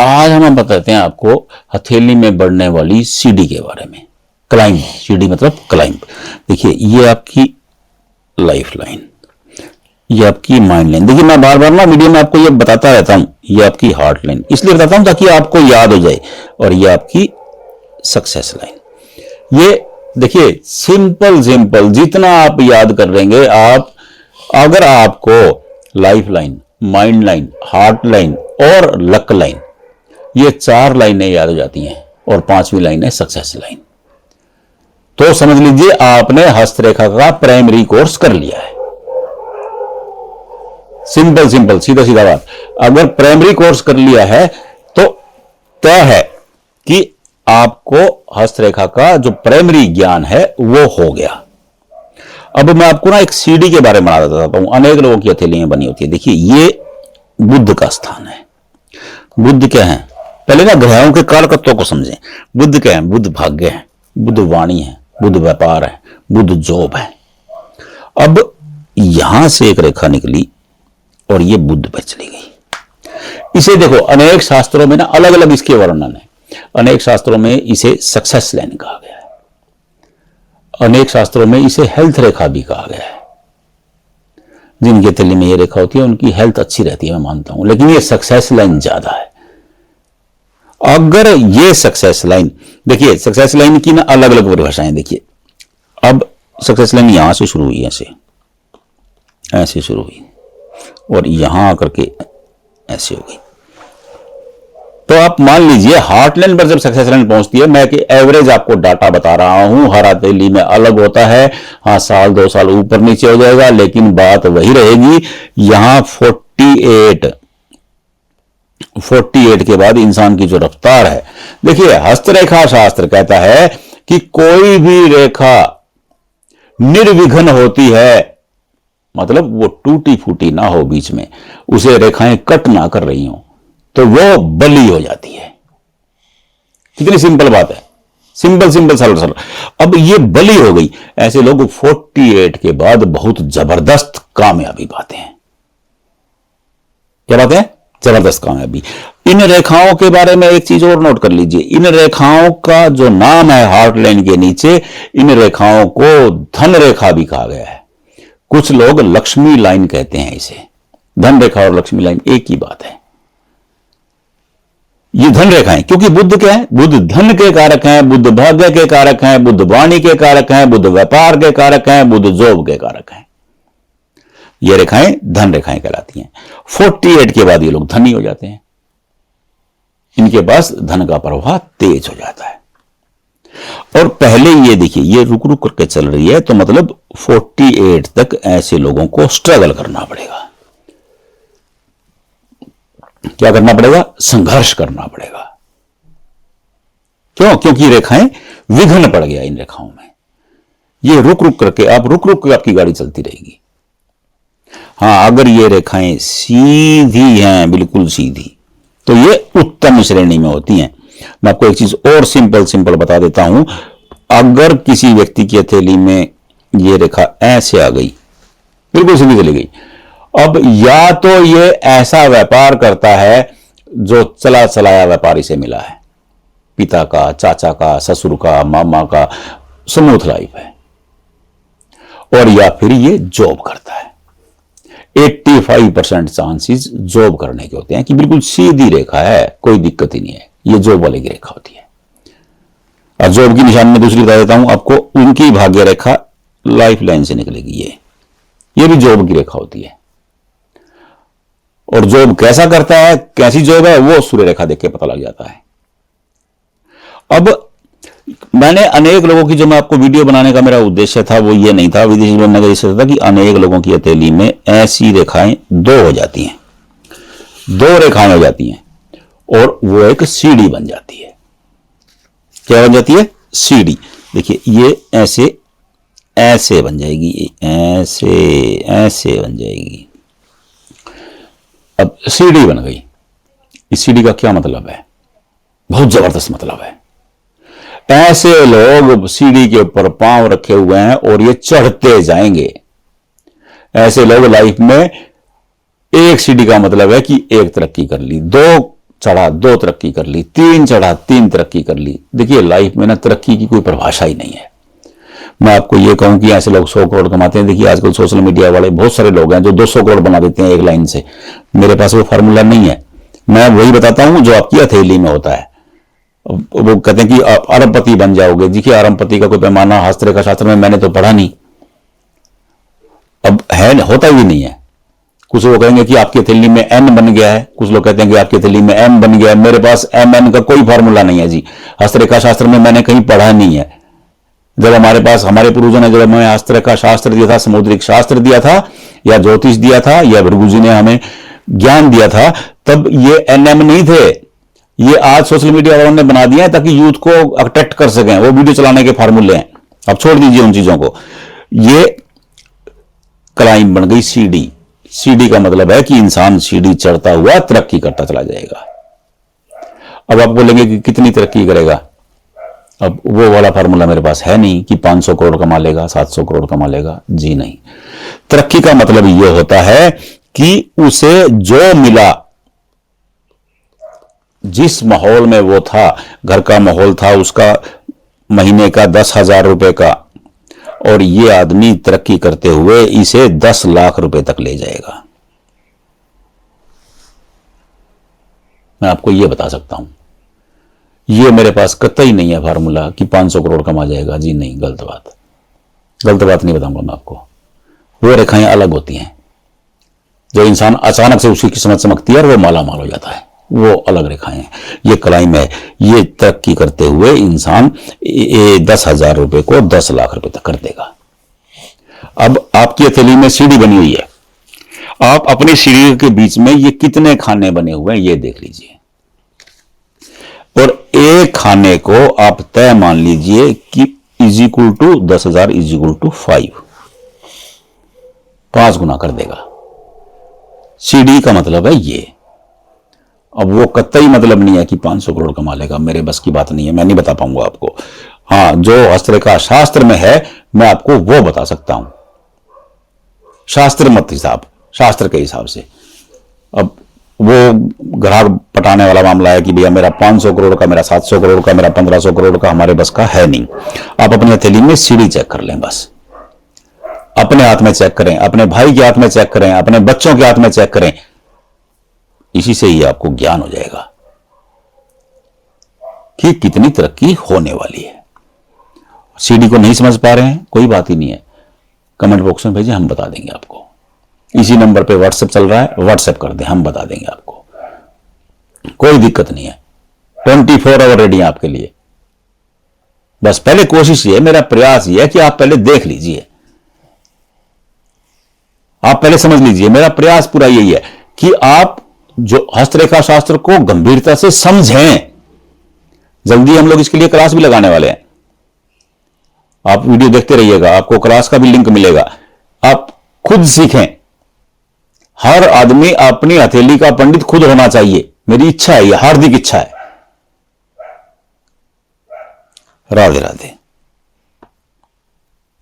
आज हम बताते हैं आपको हथेली में बढ़ने वाली सीढ़ी के बारे में। क्लाइंब, सीढ़ी मतलब क्लाइंब। देखिए ये आपकी लाइफ लाइन, ये आपकी माइंड लाइन। देखिए मैं बार बार ना वीडियो में आपको ये बताता रहता हूं, ये आपकी हार्ट लाइन इसलिए बताता हूं ताकि आपको याद हो जाए। और ये आपकी सक्सेस लाइन। ये देखिए सिंपल सिंपल जितना आप याद कर लेंगे, आप अगर आपको life line, mind line, heart line और लक लाइन, ये 4 लाइनें याद हो जाती हैं और 5वीं लाइन है सक्सेस लाइन, तो समझ लीजिए आपने हस्तरेखा का प्राइमरी कोर्स कर लिया है। सिंपल सिंपल सीधा सीधा बात, अगर प्राइमरी कोर्स कर लिया है तो तय है कि आपको हस्तरेखा का जो प्राइमरी ज्ञान है वो हो गया। अब मैं आपको ना एक सीढ़ी के बारे में बताता हूं। अनेक लोगों की हथेलियां बनी होती है। देखिए ये बुद्ध का स्थान है। बुद्ध क्या है, पहले ना ग्रहों के कारकत्वों को समझें। बुद्ध क्या है, बुद्ध भाग्य है, बुद्ध वाणी है, बुद्ध व्यापार है, बुद्ध जॉब है। अब यहां से एक रेखा निकली और ये बुद्ध पे चली गई। इसे देखो अनेक शास्त्रों में ना अलग अलग इसके वर्णन है। अनेक शास्त्रों में इसे सक्सेस लाइन कहा गया है, अनेक शास्त्रों में इसे हेल्थ रेखा भी कहा गया है। जिनकी हथेली में ये रेखा होती है उनकी हेल्थ अच्छी रहती है, मैं मानता हूं, लेकिन ये सक्सेस लाइन ज्यादा है। अगर ये सक्सेस लाइन, देखिए सक्सेस लाइन की ना अलग अलग परिभाषाएं। देखिए अब सक्सेस लाइन यहां से शुरू हुई, ऐसे शुरू हुई और यहां आकर के ऐसे हो गई। तो आप मान लीजिए हार्ट लाइन पर जब सक्सेस लाइन पहुंचती है, मैं कि एवरेज आपको डाटा बता रहा हूं, हर हथेली में अलग होता है। हाँ साल 2 साल ऊपर नीचे हो जाएगा, लेकिन बात वही रहेगी। यहां 48 के बाद इंसान की जो रफ्तार है, देखिए हस्तरेखा शास्त्र कहता है कि कोई भी रेखा निर्विघ्न होती है, मतलब वो टूटी फूटी ना हो, बीच में उसे रेखाएं कट ना कर रही हो, तो वो बली हो जाती है। कितनी सिंपल बात है, सिंपल सिंपल सरल सरल। अब ये बली हो गई। ऐसे लोग 48 के बाद बहुत जबरदस्त कामयाबी पाते हैं। क्या बात है, जबरदस्त कामयाबी। इन रेखाओं के बारे में एक चीज और नोट कर लीजिए। इन रेखाओं का जो नाम है हार्ट लाइन के नीचे, इन रेखाओं को धन रेखा भी कहा गया है। कुछ लोग लक्ष्मी लाइन कहते हैं इसे। धन रेखा और लक्ष्मी लाइन एक ही बात है। ये धन रेखाएं, क्योंकि बुद्ध क्या है, बुद्ध धन के कारक हैं, बुद्ध भाग्य के कारक हैं, बुद्ध वाणी के कारक हैं, बुद्ध व्यापार के कारक हैं, बुद्ध जॉब के कारक हैं। ये रेखाएं धन रेखाएं कहलाती हैं। 48 के बाद ये लोग धनी हो जाते हैं, इनके पास धन का प्रवाह तेज हो जाता है। और पहले ये देखिए ये रुक रुक करके चल रही है, तो मतलब 48 तक ऐसे लोगों को स्ट्रगल करना पड़ेगा। क्या करना पड़ेगा, संघर्ष करना पड़ेगा। क्यों, क्योंकि रेखाएं विघ्न पड़ गया इन रेखाओं में। ये रुक रुक करके आपकी गाड़ी चलती रहेगी। हाँ अगर ये रेखाएं सीधी हैं, बिल्कुल सीधी, तो ये उत्तम श्रेणी में होती हैं। मैं आपको एक चीज और सिंपल सिंपल बता देता हूं। अगर किसी व्यक्ति की हथेली में ये रेखा ऐसे आ गई, बिल्कुल सीधी चली गई, अब या तो ये ऐसा व्यापार करता है जो चला चलाया व्यापार इसे मिला है, पिता का, चाचा का, ससुर का, मामा का, स्मूथ लाइफ है, और या फिर ये जॉब करता है। 85% चांसेस जॉब करने के होते हैं कि बिल्कुल सीधी रेखा है, कोई दिक्कत ही नहीं है, ये जॉब वाले की रेखा होती है। और जॉब की निशानी में दूसरी बता देता हूं आपको, उनकी भाग्य रेखा लाइफ लाइन से निकलेगी। ये भी जॉब की रेखा होती है। और जॉब कैसा करता है, कैसी जॉब है, वो सूर्य रेखा देख के पता लग जाता है। अब मैंने अनेक लोगों की, जो मैं आपको वीडियो बनाने का मेरा उद्देश्य था वो ये नहीं था, विदेशी बनने का उद्देश्य था कि अनेक लोगों की हथेली में ऐसी रेखाएं 2 हो जाती हैं, 2 रेखाएं हो जाती हैं और वो एक सीढ़ी बन जाती है। क्या बन जाती है, सीढ़ी। देखिए ये ऐसे ऐसे बन जाएगी, ऐसे बन जाएगी। अब सीढ़ी बन गई। इस सीढ़ी का क्या मतलब है, बहुत जबरदस्त मतलब है। ऐसे लोग सीढ़ी के ऊपर पांव रखे हुए हैं और ये चढ़ते जाएंगे। ऐसे लोग लाइफ में, एक सीढ़ी का मतलब है कि एक तरक्की कर ली, 2 चढ़ा 2 तरक्की कर ली, 3 चढ़ा 3 तरक्की कर ली। देखिए लाइफ में ना तरक्की की कोई परिभाषा ही नहीं है। मैं आपको ये कहूं कि ऐसे लोग 100 करोड़ कमाते हैं, देखिए आजकल सोशल मीडिया वाले बहुत सारे लोग हैं जो 200 करोड़ बना देते हैं एक लाइन से। मेरे पास वो फार्मूला नहीं है, मैं वही बताता हूं जो आपकी हथेली में होता है। वो कहते हैं कि आप अरबपति बन जाओगे। देखिए अरबपति का कोई पैमाना हस्तरेखा शास्त्र में मैंने तो पढ़ा नहीं, अब है होता भी नहीं है। कुछ लोग कहेंगे कि आपकी हथेली में एन बन गया है, कुछ लोग कहते हैं कि आपकी हथेली में एम बन गया है। मेरे पास एम एन का कोई फार्मूला नहीं है जी, हस्तरेखा शास्त्र में मैंने कहीं पढ़ा नहीं है। जब हमारे पास हमारे पूर्वजों ने जब हमें हस्तरेखा शास्त्र दिया था, समुद्रिक शास्त्र दिया था, या ज्योतिष दिया था, या भृगु जी ने हमें ज्ञान दिया था, तब ये एनएम नहीं थे। ये आज सोशल मीडिया वालों ने बना दिया है ताकि यूथ को अट्रैक्ट कर सकें, वो वीडियो चलाने के फार्मूले हैं। अब छोड़ दीजिए उन चीजों को। ये क्लाइम बन गई सीढ़ी। सीढ़ी का मतलब है कि इंसान सीढ़ी चढ़ता हुआ तरक्की करता चला जाएगा। अब आप बोलेंगे कि कितनी तरक्की करेगा, अब वो वाला फार्मूला मेरे पास है नहीं कि 500 करोड़ कमा लेगा, 700 करोड़ कमा लेगा, जी नहीं। तरक्की का मतलब ये होता है कि उसे जो मिला, जिस माहौल में वो था, घर का माहौल था उसका महीने का 10,000 रुपए का, और ये आदमी तरक्की करते हुए इसे 10 लाख रुपए तक ले जाएगा। मैं आपको ये बता सकता हूं। ये मेरे पास कतई नहीं है फार्मूला कि 500 करोड़ कमा जाएगा, जी नहीं, गलत बात। गलत बात नहीं बताऊंगा मैं आपको। वो रेखाएं अलग होती हैं, जो इंसान अचानक से उसकी किस्मत चमकती है और वो माला माल हो जाता है, वो अलग रेखाएं हैं। ये क्लाइम है, ये तरक्की करते हुए इंसान 10,000 रुपए को 10 लाख रुपए तक कर देगा। अब आपकी हथेली में सीढ़ी बनी हुई है, आप अपने शरीर के बीच में ये कितने खाने बने हुए हैं ये देख लीजिए, और एक खाने को आप तय मान लीजिए कि is equal to 10,000 is equal to 5 गुना कर देगा। सीढ़ी का मतलब है ये। अब वो कतई मतलब नहीं है कि 500 करोड़ कमा लेगा, मेरे बस की बात नहीं है, मैं नहीं बता पाऊंगा आपको। हाँ, जो हस्तरेखा शास्त्र में है मैं आपको वो बता सकता हूं, शास्त्र मत हिसाब, शास्त्र के हिसाब से। अब वो ग्राहक पटाने वाला मामला है कि भैया मेरा 500 करोड़ का, मेरा 700 करोड़ का, मेरा 1500 करोड़ का, हमारे बस का है नहीं। आप अपनी हथेली में सीढ़ी चेक कर लें, बस अपने हाथ में चेक करें, अपने भाई के हाथ में चेक करें, अपने बच्चों के हाथ में चेक करें, इसी से ही आपको ज्ञान हो जाएगा कि कितनी तरक्की होने वाली है। सीढ़ी को नहीं समझ पा रहे हैं, कोई बात ही नहीं है, कमेंट बॉक्स में भेजें, हम बता देंगे आपको। इसी नंबर पे व्हाट्सएप चल रहा है, व्हाट्सएप कर दें, हम बता देंगे आपको, कोई दिक्कत नहीं है। 24 आवर रेडी है आपके लिए। बस पहले कोशिश ये, मेरा प्रयास ये है कि आप पहले देख लीजिए, आप पहले समझ लीजिए। मेरा प्रयास पूरा यही है कि आप जो हस्तरेखा शास्त्र को गंभीरता से समझें। जल्दी हम लोग इसके लिए क्लास भी लगाने वाले हैं, आप वीडियो देखते रहिएगा, आपको क्लास का भी लिंक मिलेगा। आप खुद सीखें। हर आदमी अपनी हथेली का पंडित खुद होना चाहिए, मेरी इच्छा है, यह हार्दिक इच्छा है। राधे राधे।